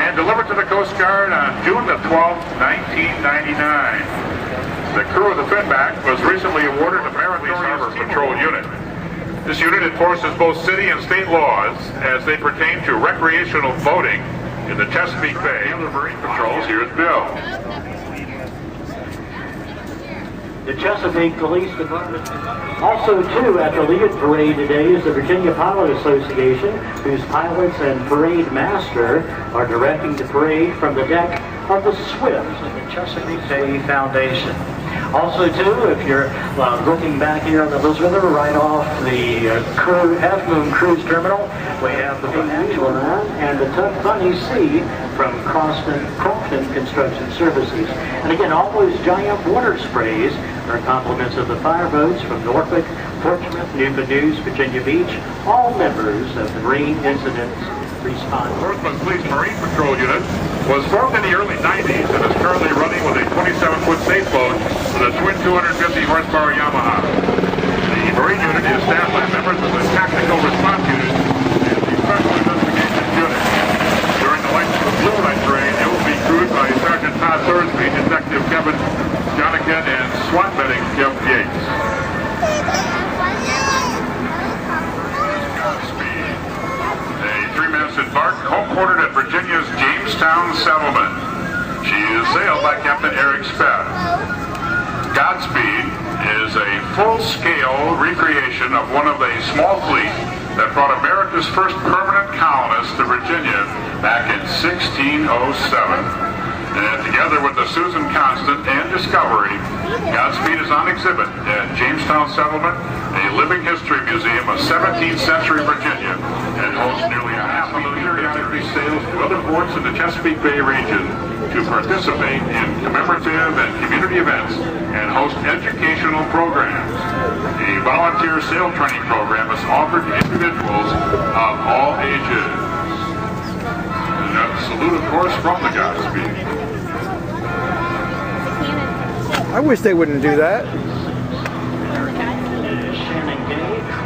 and delivered to the Coast Guard on June the 12th, 1999. The crew of the Finback was recently awarded a Meritorious Harbor Patrol Unit. This unit enforces both city and state laws as they pertain to recreational boating in the Chesapeake Bay. Other Marine Patrols, here's Bill. The Chesapeake Police Department. Also, too, at the lead parade today is the Virginia Pilot Association, whose pilots and parade master are directing the parade from the deck of the Swift of the Chesapeake Bay Foundation. Also, too, if you're looking back here on the Elizabeth River, right off the Half Moon Cruise Terminal, we have the Big Line and the Tug Bunny C from Crofton Construction Services. And again, all those giant water sprays are compliments of the fire boats from Norfolk, Portsmouth, Newport News, Virginia Beach, all members of the Marine Incident Response. Norfolk Police Marine Patrol Unit was formed in the early 90s and is currently running with a 27-foot safe boat with a twin 250 horsepower Yamaha. The Marine Unit is staffed by members of the Tactical Response Unit and the Special Investigations Unit. During the lights of the blue light parade, it will be crewed by Sergeant Todd Thursby, Detective Kevin Jonikin, and SWAT medic Jeff Yates. Bark, homeported at Virginia's Jamestown settlement. She is sailed by Captain Eric Speth. Godspeed is a full-scale recreation of one of a small fleet that brought America's first permanent colonists to Virginia back in 1607. And together with the Susan Constant and Discovery, Godspeed is on exhibit at Jamestown Settlement, a living history museum of 17th century Virginia, and holds nearly a half a million periodically sails to other ports in the Chesapeake Bay region to participate in commemorative and community events and host educational programs. A volunteer sail training program is offered to individuals of all ages. And a salute, of course, from the Godspeed. I wish they wouldn't do that.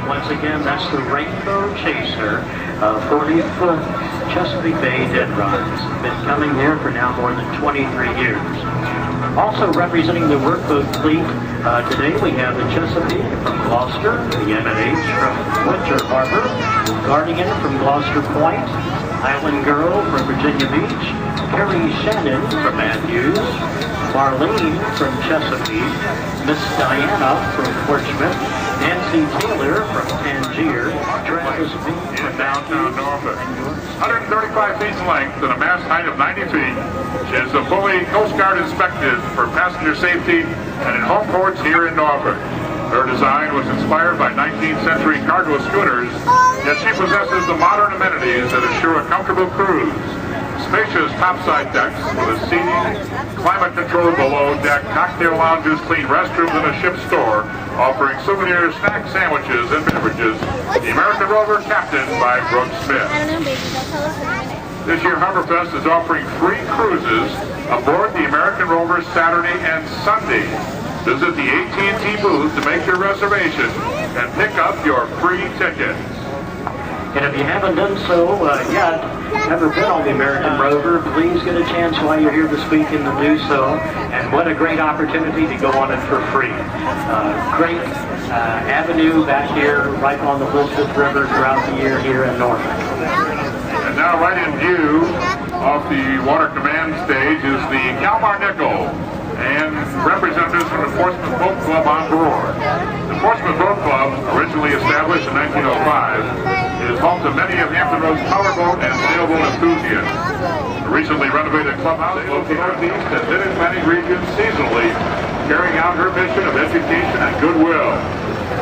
Once again, that's the Rainbow Chaser, 40th Chesapeake Bay Dead Rise. Been coming here for now more than 23 years. Also representing the workboat fleet today, we have the Chesapeake from Gloucester, the M&H from Winter Harbor, Guardian from Gloucester Point, Island Girl from Virginia Beach, Carrie Shannon from Matthews, Marlene from Chesapeake, Miss Diana from Portsmouth, Nancy Taylor from Tangier, Travis B. from downtown Norfolk. 135 feet in length and a mast height of 90 feet. She is fully Coast Guard inspected for passenger safety and in home ports here in Norfolk. Her design was inspired by 19th century cargo schooners, yet she possesses the modern amenities that assure a comfortable cruise. Spacious topside decks with a seating, climate control below deck, cocktail lounges, clean restrooms, and a ship store offering souvenirs, snacks, sandwiches, and beverages. The American Rover, captained by Brooke Smith. This year, Harborfest is offering free cruises aboard the American Rover Saturday and Sunday. Visit the AT&T booth to make your reservation and pick up your free tickets. And if you haven't done so yet, never been on the American Rover, please get a chance while you're here this weekend to do so. And what a great opportunity to go on it for free. Great avenue back here, right on the Elizabeth River throughout the year here in Norfolk. And now right in view off the Water Command stage is the Kalmar Nickel and representatives from the Portsmouth Boat Club on board. The Portsmouth Boat Club, originally established in 1905, is home to many of Hampton Road's powerboat and sailboat enthusiasts. The recently renovated clubhouse located northeast and mid-Atlantic region seasonally, carrying out her mission of education and goodwill.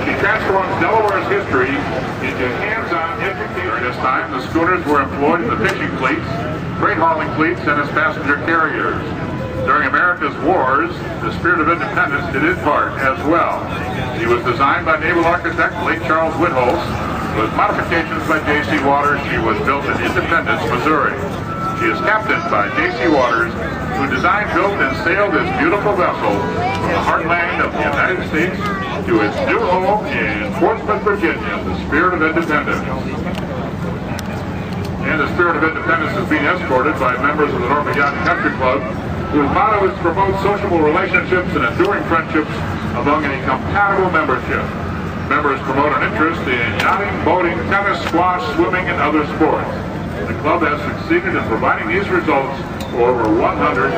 She transforms Delaware's history into hands-on education. During this time, the schooners were employed in the fishing fleets, freight hauling fleets, and as passenger carriers. During America's wars, the spirit of independence did its part as well. She was designed by naval architect late Charles Whitholz. With modifications by J.C. Waters, she was built in Independence, Missouri. She is captained by J.C. Waters, who designed, built, and sailed this beautiful vessel from the heartland of the United States to its new home in Portsmouth, Virginia, the spirit of independence. And the spirit of independence is being escorted by members of the Norfolk Yacht and Country Club, whose motto is to promote sociable relationships and enduring friendships among any compatible membership. Members promote an interest in yachting, boating, tennis, squash, swimming, and other sports. The club has succeeded in providing these results for over 110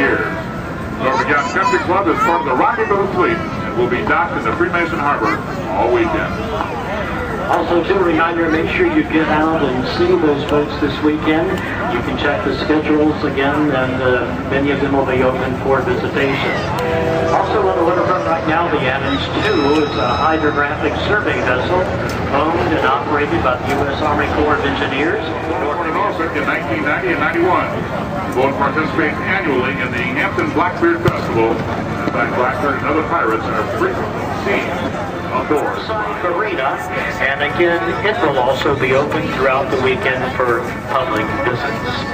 years. Norfolk Yacht and Country Club is part of the Rendezvous Fleet and will be docked in the Freemason Harbor all weekend. Also, too, a reminder, make sure you get out and see those boats this weekend. You can check the schedules again, and many of them will be open for visitation. Also on the waterfront right now, the Adams II is a hydrographic survey vessel owned and operated by the U.S. Army Corps of Engineers. Norfolk in 1990 and 91. The boat participates annually in the Hampton Blackbeard Festival. In fact, Blackbeard and other pirates are frequently seen outdoors. Arena, and again, it will also be open throughout the weekend for public visits.